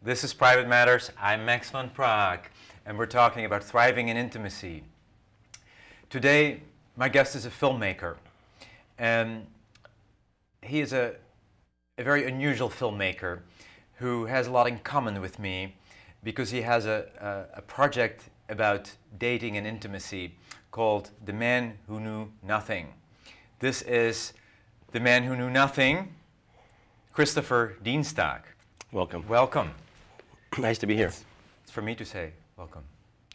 This is Private Matters. I'm Max van Praag, and we're talking about thriving in intimacy. Today, my guest is a filmmaker, and he is a very unusual filmmaker who has a lot in common with me because he has a project about dating and intimacy called The Man Who Knew Nothing. This is the man who knew nothing, Christopher Dienstag. Welcome. Welcome. Nice to be here. It's for me to say welcome.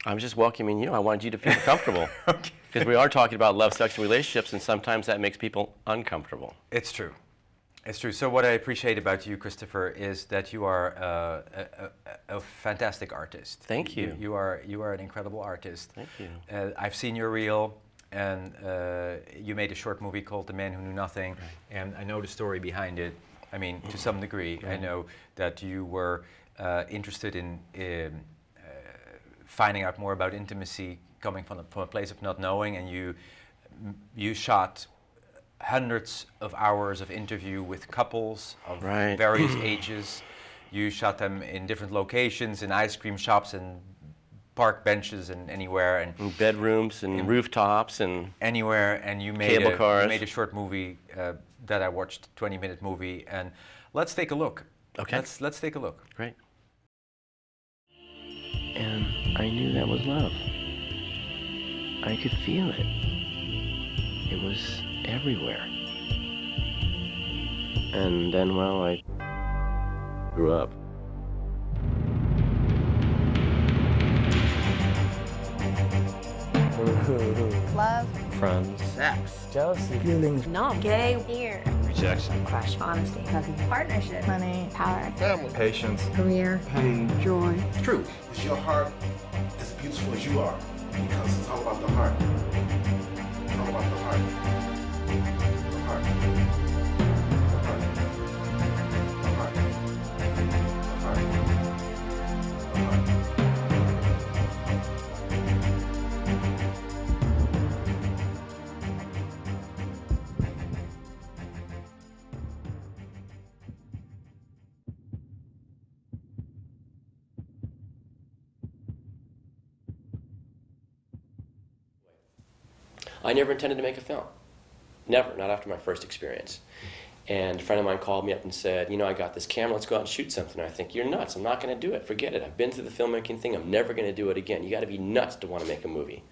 I'm just welcoming you. I wanted you to feel comfortable. Okay. Because we are talking about love, sex, and relationships, and sometimes that makes people uncomfortable. It's true. It's true. So what I appreciate about you, Christopher, is that you are a fantastic artist. Thank you. You are an incredible artist. Thank you. I've seen your reel, and you made a short movie called The Man Who Knew Nothing, Right. and I know the story behind it. I mean, to some degree, Right. I know that you were interested in finding out more about intimacy, coming from a place of not knowing, and you shot hundreds of hours of interview with couples of Right. various ages. You shot them in different locations, in ice cream shops and park benches and anywhere, and In bedrooms and rooftops and anywhere, and you made cable cars. You made a short movie that I watched, 20-minute movie, and let's take a look. Okay. Let's take a look. Great. And I knew that was love. I could feel it. It was everywhere. And then, well, I grew up. Love, Friends. sex, jealousy, feelings, No, gay, fear, Rejection. crush, honesty, hugging, partnership, money, power, Family. Patience. career, Pain. joy. Truth. Is your heart as beautiful as you are? Because it's all about the heart. It's all about the heart. The heart. The heart. The heart. The heart. The heart. I never intended to make a film. Never, not after my first experience. And a friend of mine called me up and said, you know, I got this camera, let's go out and shoot something. And I think, you're nuts, I'm not going to do it, forget it. I've been through the filmmaking thing, I'm never going to do it again. You got to be nuts to want to make a movie.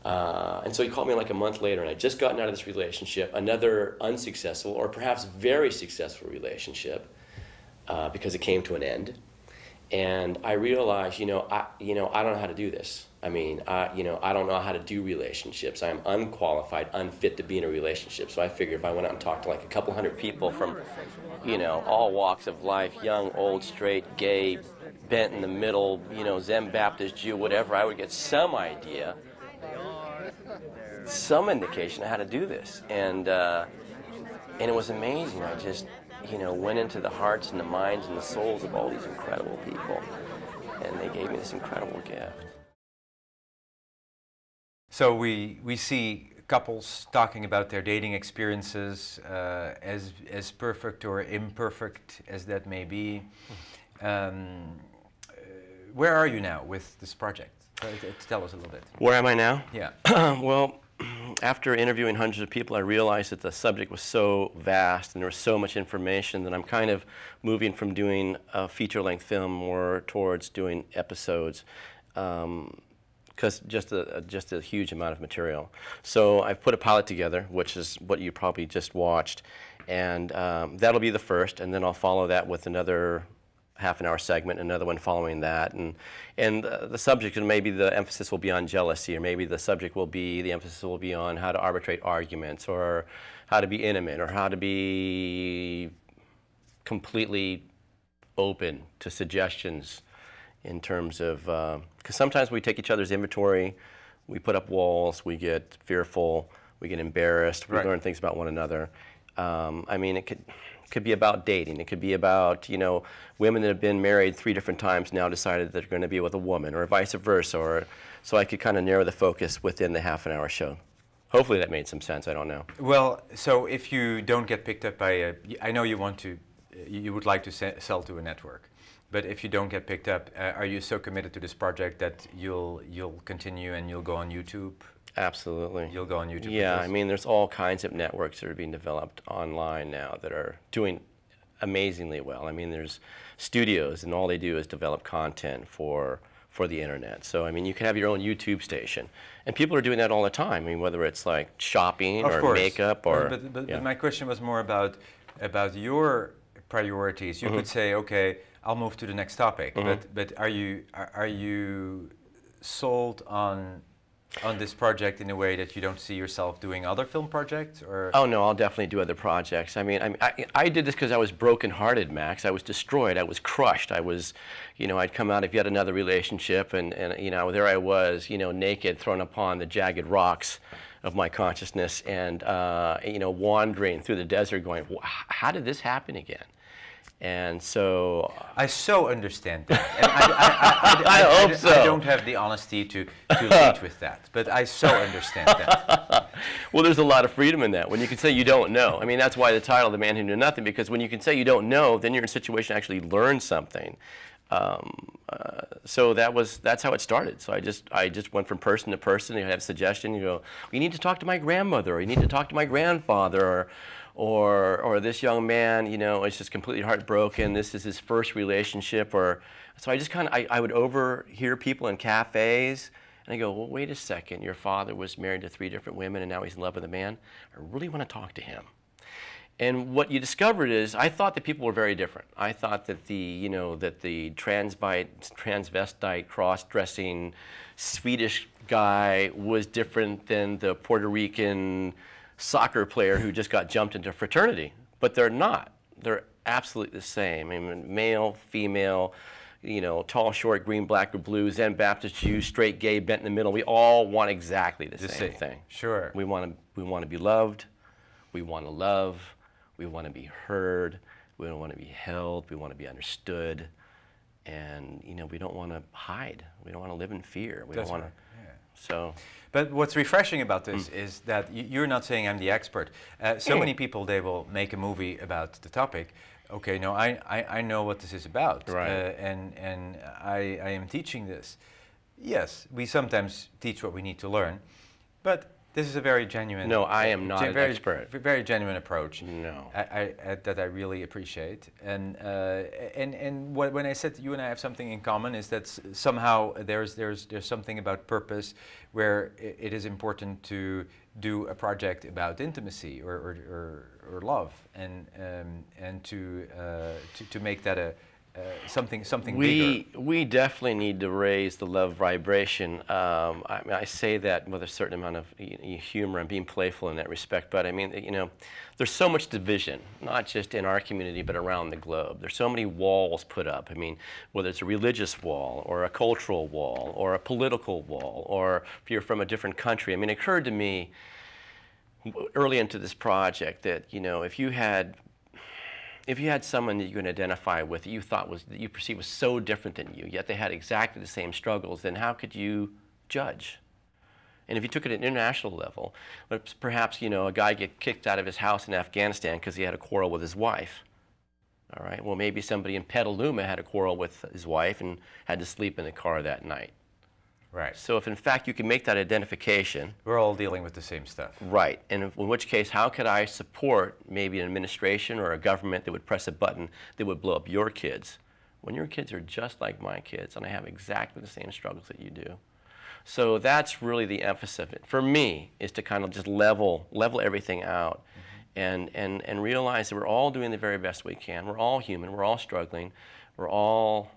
And so he called me like a month later, and I'd just gotten out of this relationship, another unsuccessful or perhaps very successful relationship, because it came to an end. And I realized, I don't know how to do this. I mean, I don't know how to do relationships. I am unqualified, unfit to be in a relationship. So I figured if I went out and talked to like a couple hundred people from, all walks of life, young, old, straight, gay, bent in the middle, Zen Baptist, Jew, whatever, I would get some idea, some indication of how to do this. And it was amazing. I just, went into the hearts and the minds and the souls of all these incredible people. And they gave me this incredible gift. So we see couples talking about their dating experiences, as perfect or imperfect as that may be. Where are you now with this project? Tell us a little bit. Where am I now? Yeah. Well, after interviewing hundreds of people, I realized that the subject was so vast and there was so much information that I'm kind of moving from doing a feature-length film more towards doing episodes, because just a huge amount of material. So I've put a pilot together, which is what you probably just watched, and that'll be the first, and then I'll follow that with another half-an-hour segment, another one following that, and the subject, and maybe the emphasis will be on jealousy, or maybe the emphasis will be on how to arbitrate arguments, or how to be intimate, or how to be completely open to suggestions in terms of, because sometimes we take each other's inventory, we put up walls, we get fearful, we get embarrassed, we learn things about one another. I mean, it could be about dating. It could be about, women that have been married 3 different times now decided that they're going to be with a woman, or vice versa. Or so I could kind of narrow the focus within the half-an-hour show. Hopefully that made some sense. I don't know. Well, so if you don't get picked up by I know you would like to sell to a network. But if you don't get picked up, are you so committed to this project that you'll continue and you'll go on YouTube? Absolutely. You'll go on YouTube. Yeah, I mean, there's all kinds of networks that are being developed online now that are doing amazingly well. I mean, there's studios, and all they do is develop content for the internet. So, I mean, you can have your own YouTube station, and people are doing that all the time. I mean, whether it's like shopping or makeup or. But my question was more about your priorities. You could say, okay, I'll move to the next topic. But are you sold on this project in a way that you don't see yourself doing other film projects? Or? Oh no, I'll definitely do other projects. I mean, I did this because I was brokenhearted, Max. I was destroyed. I was crushed. I was, you know, I'd come out of yet another relationship, and you know, there I was, you know, naked, thrown upon the jagged rocks of my consciousness, and you know, wandering through the desert, going, how did this happen again? And so I so understand that. And I hope so. I don't have the honesty to lead with that, but I so understand that. Well, there's a lot of freedom in that when you can say you don't know. I mean, that's why the title, The Man Who Knew Nothing, because when you can say you don't know, then you're in a situation to actually learn something. So that's how it started. So I just went from person to person. You have a suggestion. You go, you need to talk to my grandmother, or you need to talk to my grandfather, or this young man, you know, is just completely heartbroken. This is his first relationship, or so I just kind of I would overhear people in cafes, and I go, well, wait a second. Your father was married to 3 different women, and now he's in love with a man. I really want to talk to him. And what you discovered is, I thought that people were very different. I thought that the transvestite, cross-dressing Swedish guy was different than the Puerto Rican soccer player who just got jumped into fraternity. But they're not. They're absolutely the same. I mean, male, female, you know, tall, short, green, black, or blue, Zen, Baptist, Jew, straight, gay, bent in the middle. We all want exactly the same thing. Sure. We want to be loved. We want to love. We want to be heard. We don't want to be held. We want to be understood. And, you know, we don't want to hide. We don't want to live in fear. We don't want to. Yeah. So. But what's refreshing about this is that you're not saying I'm the expert. So many people, they will make a movie about the topic. Okay, no, I know what this is about. Right. And I am teaching this. Yes, we sometimes teach what we need to learn. But this is a very genuine. No, I am not an expert. Very genuine approach. No. That I really appreciate. And when I said you and I have something in common, is that somehow there's something about purpose, where it is important to do a project about intimacy or love, and to make that something bigger. We definitely need to raise the love vibration. I mean, I say that with a certain amount of humor and being playful in that respect, but I mean, you know, there's so much division, not just in our community, but around the globe. There's so many walls put up. I mean, whether it's a religious wall, or a cultural wall, or a political wall, or if you're from a different country. I mean, it occurred to me early into this project that, you know, if you had someone that you can identify with, that you perceive was so different than you, yet they had exactly the same struggles, then how could you judge? And if you took it at an international level, perhaps, you know, a guy get kicked out of his house in Afghanistan because he had a quarrel with his wife. All right, well, maybe somebody in Petaluma had a quarrel with his wife and had to sleep in the car that night. Right. So if in fact you can make that identification. We're all dealing with the same stuff. Right. And in which case, how could I support maybe an administration or a government that would press a button that would blow up your kids, when your kids are just like my kids and I have exactly the same struggles that you do? So that's really the emphasis of it. For me, is to kind of just level everything out, and realize that we're all doing the very best we can. We're all human. We're all struggling. We're all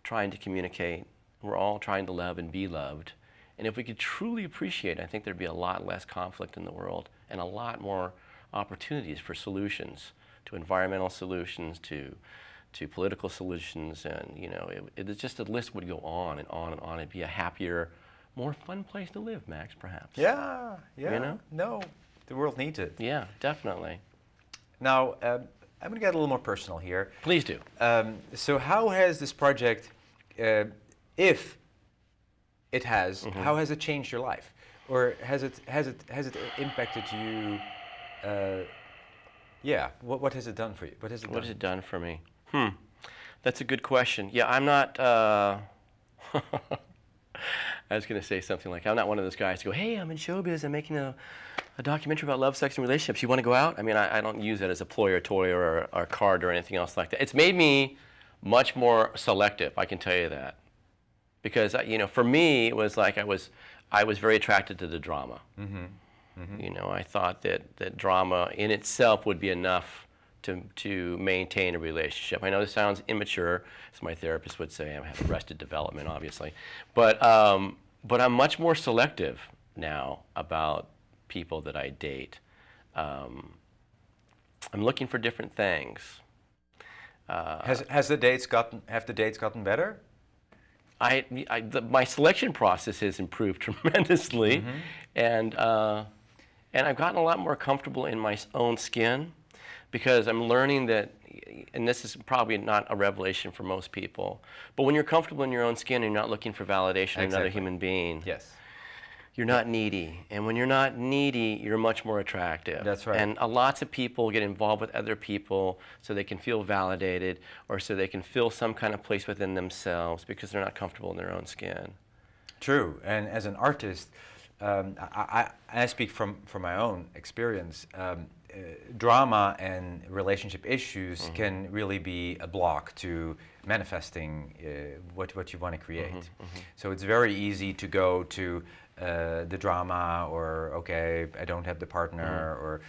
trying to communicate. We're all trying to love and be loved. And if we could truly appreciate it, I think there'd be a lot less conflict in the world and a lot more opportunities for solutions, to environmental solutions, to political solutions, and, you know, it's just, the list would go on and on and on. It'd be a happier, more fun place to live, Max, perhaps. Yeah, yeah. You know? No, the world needs it. Yeah, definitely. Now, I'm going to get a little more personal here. Please do. So how has this project, if it has, how has it changed your life, or has it impacted you? Yeah. What has it done for you? What has it done? What has it done for me? That's a good question. Yeah, I'm not, I was going to say something like, I'm not one of those guys to go, hey, I'm in showbiz, I'm making a documentary about love, sex, and relationships. You want to go out? I mean, I don't use that as a ploy or toy or a card or anything else like that. It's made me much more selective, I can tell you that. Because, you know, for me, it was like I was very attracted to the drama. You know, I thought that drama in itself would be enough to maintain a relationship. I know this sounds immature, as my therapist would say. I have arrested development, obviously. But I'm much more selective now about people that I date. I'm looking for different things. Have the dates gotten better? My selection process has improved tremendously, and I've gotten a lot more comfortable in my own skin, because I'm learning that, and this is probably not a revelation for most people, but when you're comfortable in your own skin and you're not looking for validation in another human being, yes, you're not needy. And when you're not needy, you're much more attractive. That's right. And lots of people get involved with other people so they can feel validated, or so they can feel some kind of place within themselves because they're not comfortable in their own skin. True. And as an artist, I speak from my own experience. Drama and relationship issues can really be a block to manifesting what you want to create. So it's very easy to go to the drama, or okay, I don't have the partner, or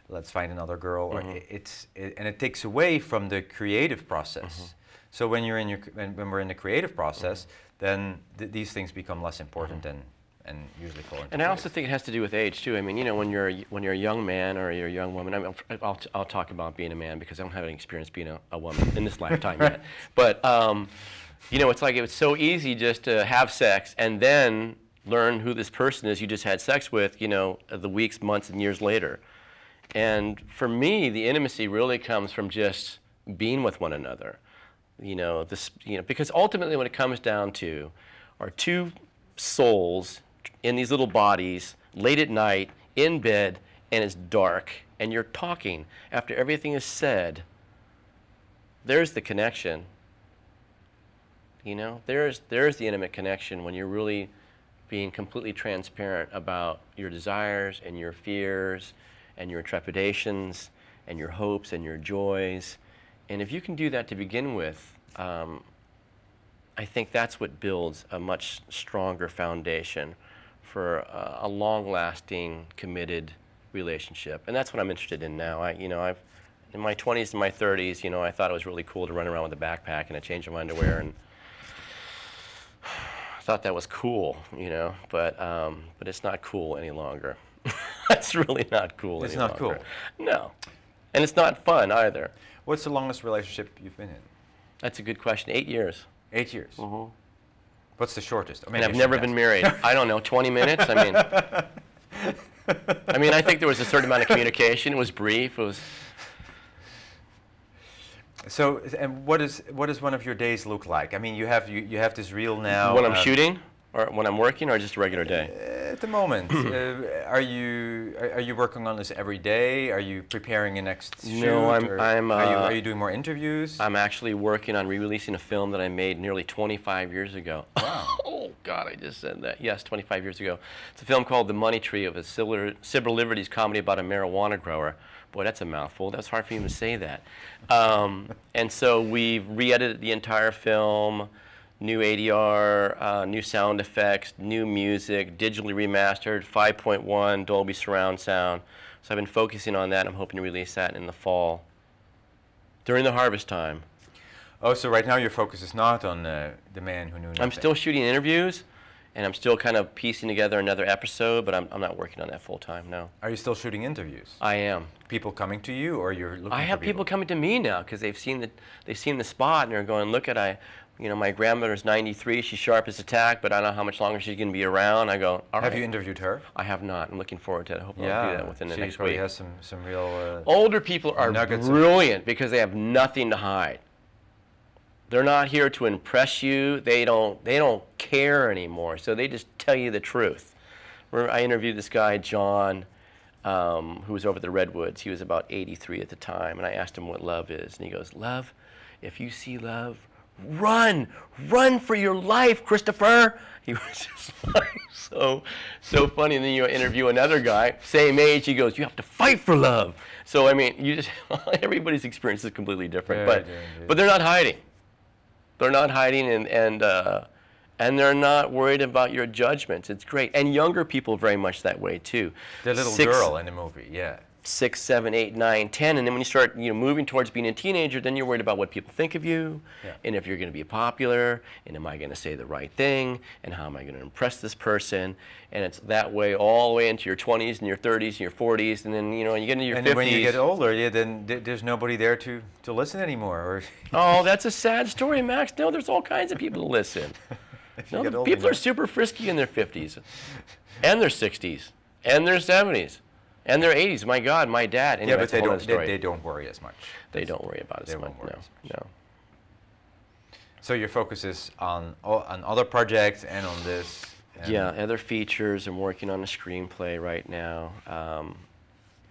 let's find another girl. Or and it takes away from the creative process. So when you're in when we're in the creative process, then these things become less important and usually fall into And I place. also think it has to do with age too. I mean, you know, when you're a young man or you're a young woman, I'll talk about being a man because I don't have any experience being a woman in this lifetime yet. But you know, it's like it was so easy just to have sex and then learn who this person is you just had sex with, you know, the weeks, months, and years later. And for me, the intimacy really comes from just being with one another. You know, because ultimately, when it comes down to our two souls in these little bodies, late at night, in bed, and it's dark, and you're talking after everything is said, there's the connection. You know, there's the intimate connection when you're really being completely transparent about your desires and your fears and your trepidations and your hopes and your joys. And if you can do that to begin with, I think that's what builds a much stronger foundation for a long-lasting, committed relationship. And that's what I'm interested in now. In my 20s and my 30s, you know, I thought it was really cool to run around with a backpack and a change of underwear, and I thought that was cool, you know. But it's not cool any longer. It's really not cool any longer. It's not cool. No, and it's not fun either. What's the longest relationship you've been in? That's a good question. 8 years. 8 years. What's the shortest? And I've never been married. I don't know, 20 minutes? I mean, I think there was a certain amount of communication. It was brief. It was. So, and what does one of your days look like? I mean, you have this reel now. When I'm shooting, or when I'm working, or just a regular day? At the moment, are you working on this every day? Are you preparing a next shoot? No, are you doing more interviews? I'm actually working on re-releasing a film that I made nearly 25 years ago. Wow. Oh God, I just said that. Yes, 25 years ago. It's a film called The Money Tree, of a Sybil Liberty's comedy about a marijuana grower. Boy, that's a mouthful. That's hard for you to say that. And so we've re-edited the entire film. New ADR, new sound effects, new music, digitally remastered, 5.1 Dolby surround sound. So I've been focusing on that. I'm hoping to release that in the fall, during the harvest time. Oh, so right now your focus is not on the man who knew nothing. I'm still shooting interviews, and I'm still kind of piecing together another episode, but I'm not working on that full time, no. Are you still shooting interviews? I am. People coming to you, or you're looking for people? I have people coming to me now because they've seen the spot, and they're going, look at you know, my grandmother's 93, she's sharp as a tack, but I don't know how much longer she's going to be around. I go, all right. Have you interviewed her? I have not. I'm looking forward to it. I hope I'll do that within the next week. She probably has some real Older people are brilliant because they have nothing to hide. They're not here to impress you. They don't care anymore, so they just tell you the truth. I interviewed this guy, John, who was over at the Redwoods. He was about 83 at the time, and I asked him what love is, and he goes, love, if you see love, run, run for your life, Christopher. He was just like so funny. And then you interview another guy, same age, he goes, you have to fight for love. So, I mean, you just, everybody's experience is completely different, but they're not hiding. They're not hiding, and they're not worried about your judgments. It's great. And younger people very much that way too. The little girl in the movie, yeah. 6, 7, 8, 9, 10, and then when you start moving towards being a teenager, then you're worried about what people think of you, and if you're going to be popular, and am I going to say the right thing, and how am I going to impress this person, and it's that way all the way into your 20s and your 30s and your 40s, and then when you get into your 50s. And when you get older, then there's nobody there to listen anymore. Or oh, that's a sad story, Max. No, there's all kinds of people to listen. No, people are super frisky in their 50s, and their 60s, and their 70s. And their 80s, my God, my dad. Anyway, yeah, but they don't worry as much. They don't worry about it as much, no. So your focus is on other projects and on this? Yeah, other features. I'm working on a screenplay right now.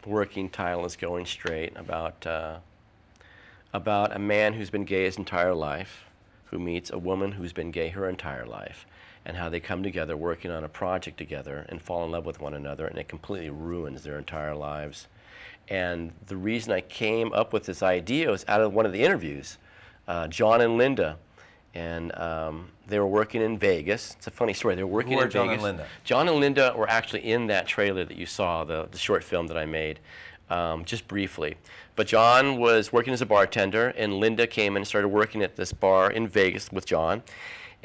Working title is Going Straight, about a man who's been gay his entire life, who meets a woman who's been gay her entire life, and how they come together working on a project together and fall in love with one another, and it completely ruins their entire lives. And the reason I came up with this idea was out of one of the interviews, John and Linda, and they were working in Vegas. It's a funny story. They were working in Vegas. John and Linda? John and Linda were actually in that trailer that you saw, the short film that I made, just briefly. But John was working as a bartender, and Linda came and started working at this bar in Vegas with John.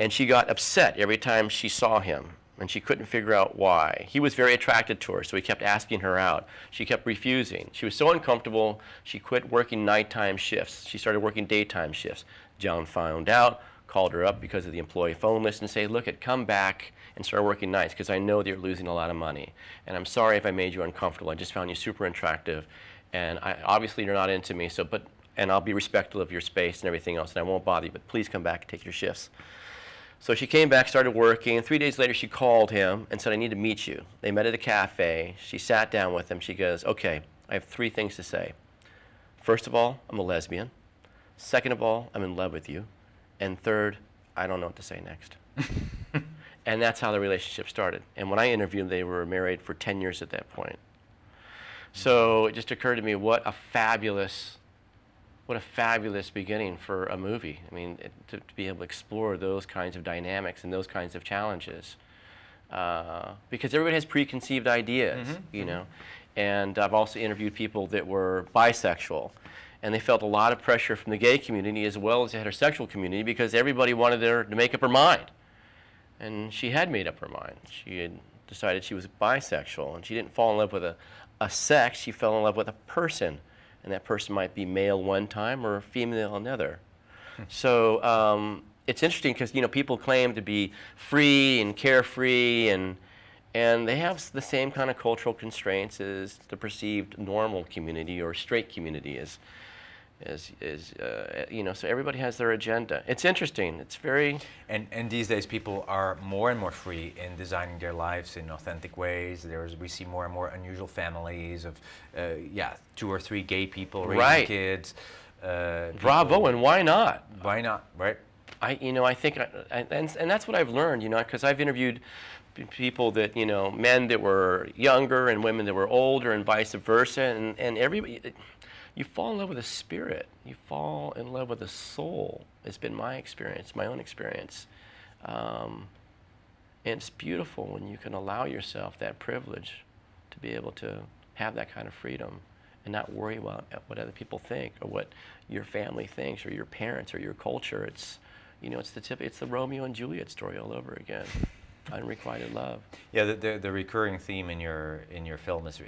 And she got upset every time she saw him, and she couldn't figure out why. He was very attracted to her, so he kept asking her out. She kept refusing. She was so uncomfortable, she quit working nighttime shifts. She started working daytime shifts. John found out, called her up because of the employee phone list and said, look, come back and start working nights because I know that you're losing a lot of money. And I'm sorry if I made you uncomfortable. I just found you super attractive. And obviously you're not into me, and I'll be respectful of your space and everything else, and I won't bother you, but please come back and take your shifts. So she came back, started working, and 3 days later she called him and said, I need to meet you. They met at a cafe. She sat down with him. She goes, okay, I have 3 things to say. First of all, I'm a lesbian. Second of all, I'm in love with you. And third, I don't know what to say next. And that's how the relationship started. And when I interviewed them, they were married for 10 years at that point. So it just occurred to me, what a fabulous beginning for a movie. I mean, to be able to explore those kinds of dynamics and those kinds of challenges. Because everybody has preconceived ideas, And I've also interviewed people that were bisexual, and they felt a lot of pressure from the gay community as well as the heterosexual community because everybody wanted her to make up her mind. And she had made up her mind. She had decided she was bisexual, and she didn't fall in love with a sex, she fell in love with a person. And that person might be male one time or female another. So it's interesting because people claim to be free and carefree, and they have the same kind of cultural constraints as the perceived normal community or straight community is. So everybody has their agenda. It's interesting. It's very... And these days people are more and more free in designing their lives in authentic ways. We see more and more unusual families of, 2 or 3 gay people raising kids. Bravo, and why not? Why not, right? I think, and that's what I've learned, because I've interviewed people that, men that were younger and women that were older and vice versa, and everybody... You fall in love with a spirit. You fall in love with a soul. It's been my experience, my own experience. And it's beautiful when you can allow yourself that privilege to be able to have that kind of freedom and not worry about what other people think or what your family thinks or your parents or your culture. It's, it's the Romeo and Juliet story all over again. Unrequited love. Yeah, the recurring theme in your film is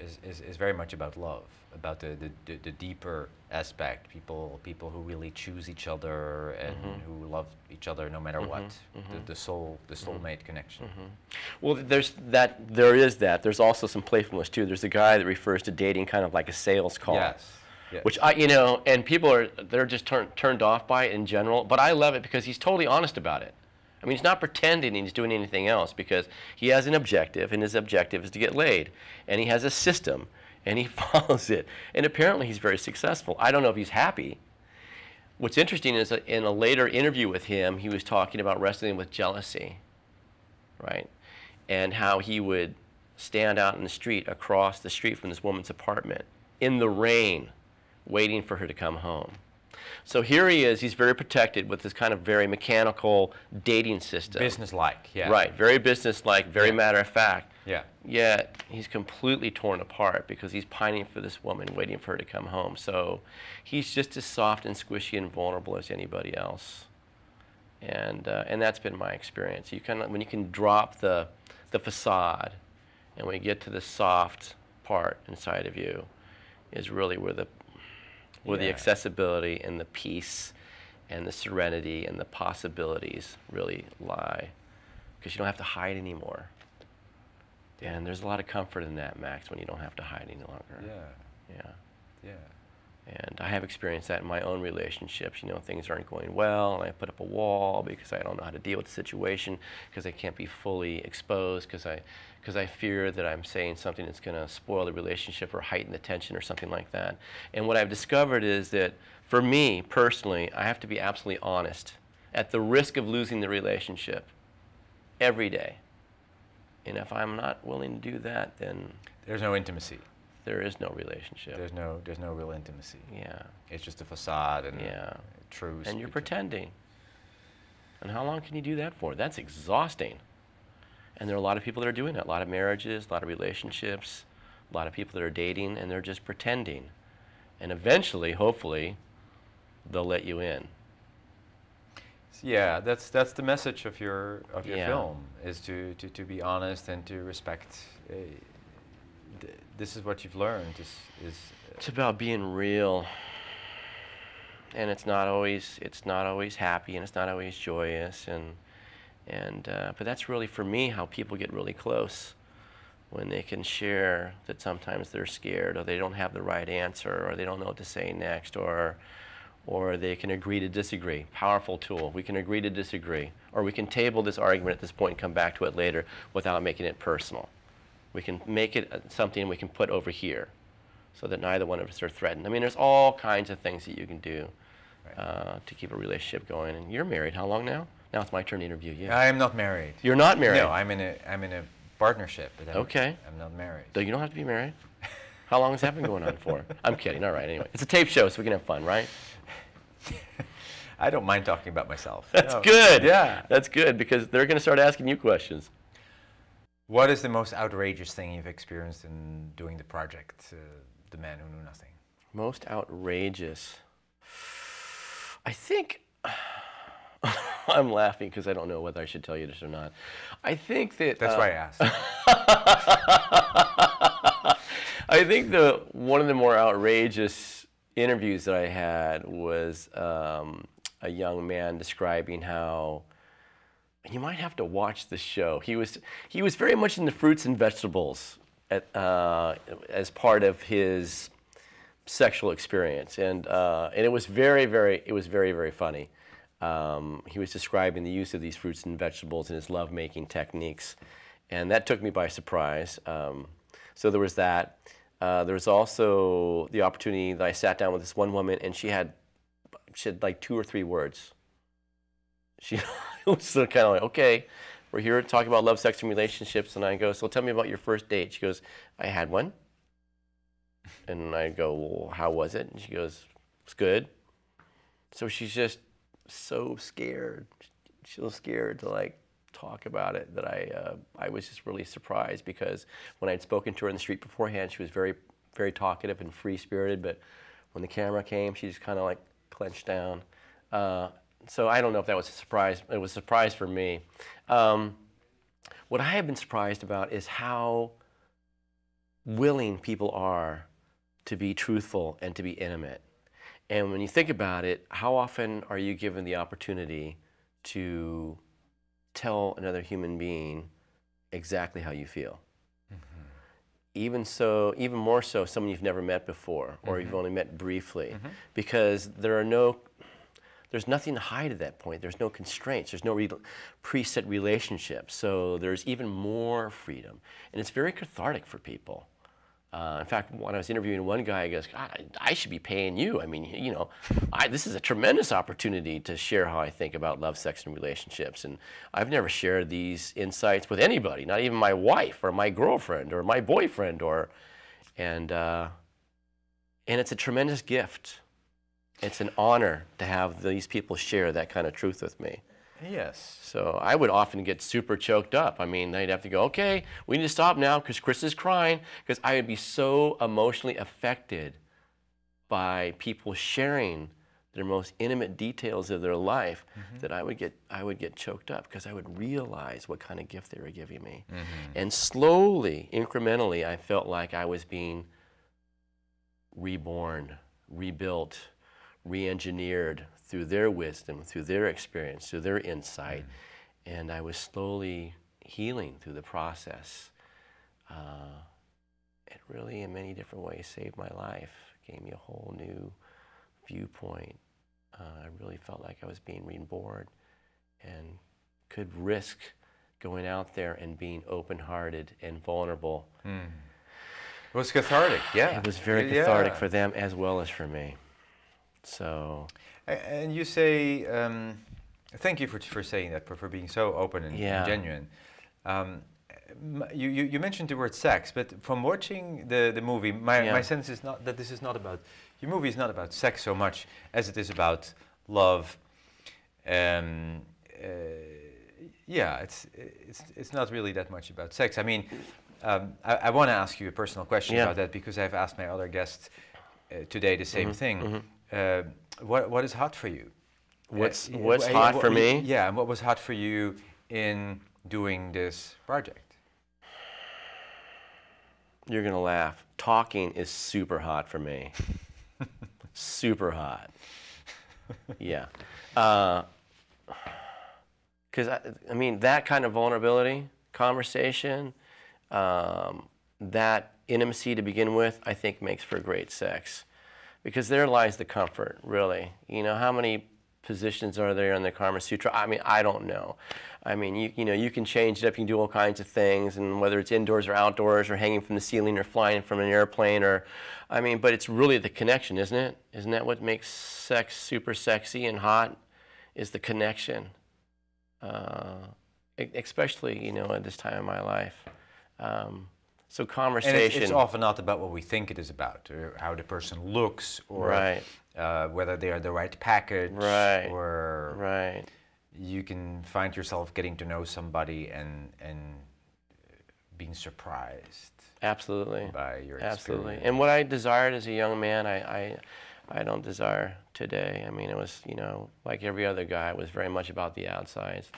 very much about love, about the deeper aspect. People who really choose each other and who love each other no matter what. The soulmate connection. Well, there is that. There's also some playfulness too. There's a guy that refers to dating kind of like a sales call. Yes. Yes. Which and people they're just turned off by it in general. But I love it because he's totally honest about it. I mean, he's not pretending he's doing anything else because he has an objective, and his objective is to get laid. And he has a system, and he follows it. And apparently he's very successful. I don't know if he's happy, what's interesting is that in a later interview with him, he was talking about wrestling with jealousy, right? And how he would stand out in the street, across the street from this woman's apartment, in the rain, waiting for her to come home. So here he is, he's very protected with this kind of very mechanical dating system. Business-like, yeah. Right, very business-like, very matter of fact. Yeah. Yet he's completely torn apart because he's pining for this woman, waiting for her to come home. So he's just as soft and squishy and vulnerable as anybody else. And that's been my experience. You can, when you can drop the facade, and when you get to the soft part inside of you, is really where the accessibility and the peace and the serenity and the possibilities really lie, because you don't have to hide anymore. And there's a lot of comfort in that, Max, when you don't have to hide any longer. Yeah. Yeah. Yeah. And I have experienced that in my own relationships. You know, things aren't going well, and I put up a wall because I don't know how to deal with the situation, because I can't be fully exposed, because I fear that I'm saying something that's going to spoil the relationship or heighten the tension or something like that. And what I've discovered is that, for me personally, I have to be absolutely honest, at the risk of losing the relationship, every day. And if I'm not willing to do that, then There's no intimacy. there is no relationship. There's no real intimacy. Yeah. It's just a facade and Yeah. truce. And you're between- pretending. And how long can you do that for? That's exhausting. And there are a lot of people that are doing that. A lot of marriages, a lot of relationships, a lot of people that are dating, and they're just pretending. And eventually, hopefully, they'll let you in. Yeah, that's the message of your Yeah. film, is to be honest and to respect. This is what you've learned. It's about being real. And it's not always happy, and it's not always joyous, but that's really, for me, how people get really close, when they can share that sometimes they're scared, or they don't have the right answer, or they don't know what to say next, or they can agree to disagree. Powerful tool. We can agree to disagree, or we can table this argument at this point and come back to it later without making it personal. We can make it something we can put over here, so that neither one of us are threatened. I mean, there's all kinds of things that you can do to keep a relationship going. And you're married. How long now? Now it's my turn to interview you. I am not married. You're not married? No, I'm in a partnership. But Okay. I'm not married. So you don't have to be married. How long has that been going on for? I'm kidding. All right. Anyway, it's a tape show, so we can have fun, right? I don't mind talking about myself. That's No. good. Yeah. That's good, because they're going to start asking you questions. What is the most outrageous thing you've experienced in doing the project, The Man Who Knew Nothing? Most outrageous. I think, I'm laughing because I don't know whether I should tell you this or not. I think that... That's why I asked. I think one of the more outrageous interviews that I had was a young man describing how, you might have to watch the show. He was very much into fruits and vegetables as part of his sexual experience, and it was very funny. He was describing the use of these fruits and vegetables in his lovemaking techniques, and that took me by surprise. So there was that. There was also the opportunity that I sat down with this one woman, and she had like 2 or 3 words. She was kind of like, okay, we're here to talk about love, sex, and relationships. And I go, so tell me about your first date. She goes, I had one. And I go, well, how was it? And she goes, it's good. So she's just so scared. She's so scared to like talk about it that I was just really surprised, because when I'd spoken to her in the street beforehand, she was very, very talkative and free-spirited. But when the camera came, she just kind of like clenched down. So I don't know if that was a surprise. It was a surprise for me. What I have been surprised about is how willing people are to be truthful and to be intimate. And when you think about it, how often are you given the opportunity to tell another human being exactly how you feel? Mm-hmm. Even more so, someone you've never met before, or mm-hmm. you've only met briefly, mm-hmm. because there's nothing to hide at that point. There's no constraints. There's no preset relationship. So there's even more freedom. And it's very cathartic for people. In fact, when I was interviewing one guy, he goes, God, I should be paying you. I mean, you know, this is a tremendous opportunity to share how I think about love, sex, and relationships. And I've never shared these insights with anybody, not even my wife or my girlfriend or my boyfriend. And it's a tremendous gift. It's an honor to have these people share that kind of truth with me. Yes. So I would often get super choked up. I mean, they'd have to go, okay, we need to stop now because Chris is crying, because I would be so emotionally affected by people sharing their most intimate details of their life that I would get choked up because I would realize what kind of gift they were giving me. And slowly, incrementally, I felt like I was being reborn, rebuilt, re-engineered through their wisdom, through their experience, through their insight, and I was slowly healing through the process. It really, in many different ways, saved my life, gave me a whole new viewpoint. I really felt like I was being reborn and could risk going out there and being open-hearted and vulnerable. It was cathartic, yeah. It was very cathartic for them as well as for me. So, and you say, thank you for saying that, for being so open and genuine. You mentioned the word sex, but from watching the movie, my sense is not that this is not about, your movie is not about sex so much as it is about love. Yeah, it's not really that much about sex. I mean, I want to ask you a personal question about that, because I've asked my other guests today the same thing. What is hot for you? What's hot for me? Yeah, and what was hot for you in doing this project? You're gonna laugh. Talking is super hot for me. Super hot. Yeah. Because I mean, that kind of vulnerability, conversation, that intimacy to begin with, I think makes for great sex. Because there lies the comfort, really. You know, how many positions are there in the Kama Sutra? I mean, I don't know. I mean, you know, you can change it up, you can do all kinds of things, and whether it's indoors or outdoors or hanging from the ceiling or flying from an airplane or, I mean, but it's really the connection, isn't it? Isn't that what makes sex super sexy and hot, is the connection? Especially, you know, at this time of my life. So conversation. And it's often not about what we think it is about, or how the person looks, or whether they are the right package, or you can find yourself getting to know somebody and being surprised. Absolutely. By your experience. Absolutely. And what I desired as a young man, I don't desire today. I mean, it was, you know, like every other guy, it was very much about the outsides.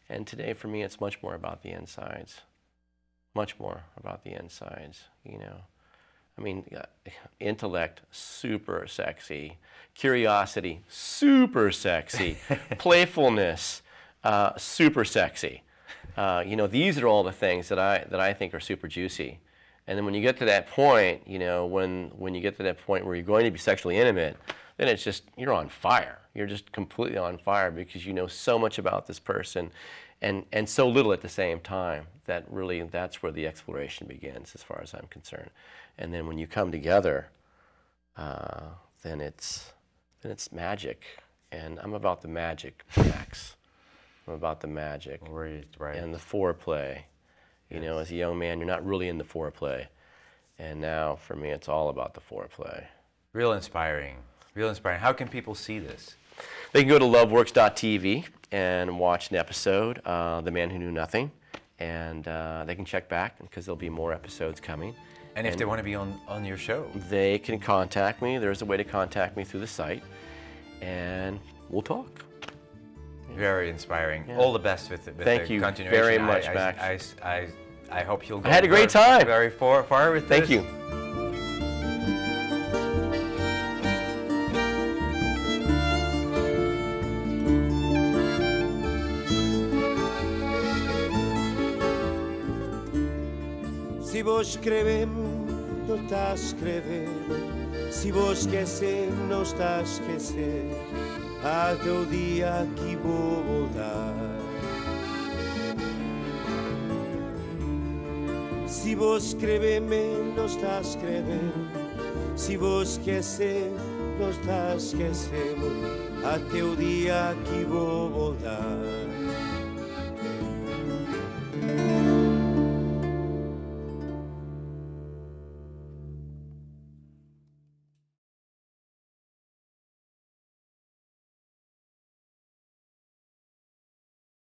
And today, for me, it's much more about the insides. Much more about the insides, you know. I mean, intellect, super sexy. Curiosity, super sexy. Playfulness, super sexy. You know, these are all the things that I think are super juicy. And then when you get to that point, you know, when you get to that point where you're going to be sexually intimate, then it's just, you're on fire. You're just completely on fire because you know so much about this person and so little at the same time that really, that's where the exploration begins as far as I'm concerned. And then when you come together, then it's magic. And I'm about the magic, Max. I'm about the magic. Right. And the foreplay. You know, as a young man, you're not really in the foreplay. And now, for me, it's all about the foreplay. Real inspiring. Real inspiring. How can people see this? They can go to loveworks.tv and watch an episode, The Man Who Knew Nothing. And they can check back because there'll be more episodes coming. And if they want to be on your show? They can contact me. There's a way to contact me through the site. And we'll talk. Very inspiring. Yeah. All the best with the continuation. Thank you very much, Max. I hope you'll go I had a great time. Very far with this. Thank you. Se vos escrevemos, não está a escrever. Se vos esquecer, não está a esquecer. Até o dia que vou voltar. Se vos escrever-me, não está a escrever. Se vos esquecer, não está a esquecer. Até o dia que vou voltar.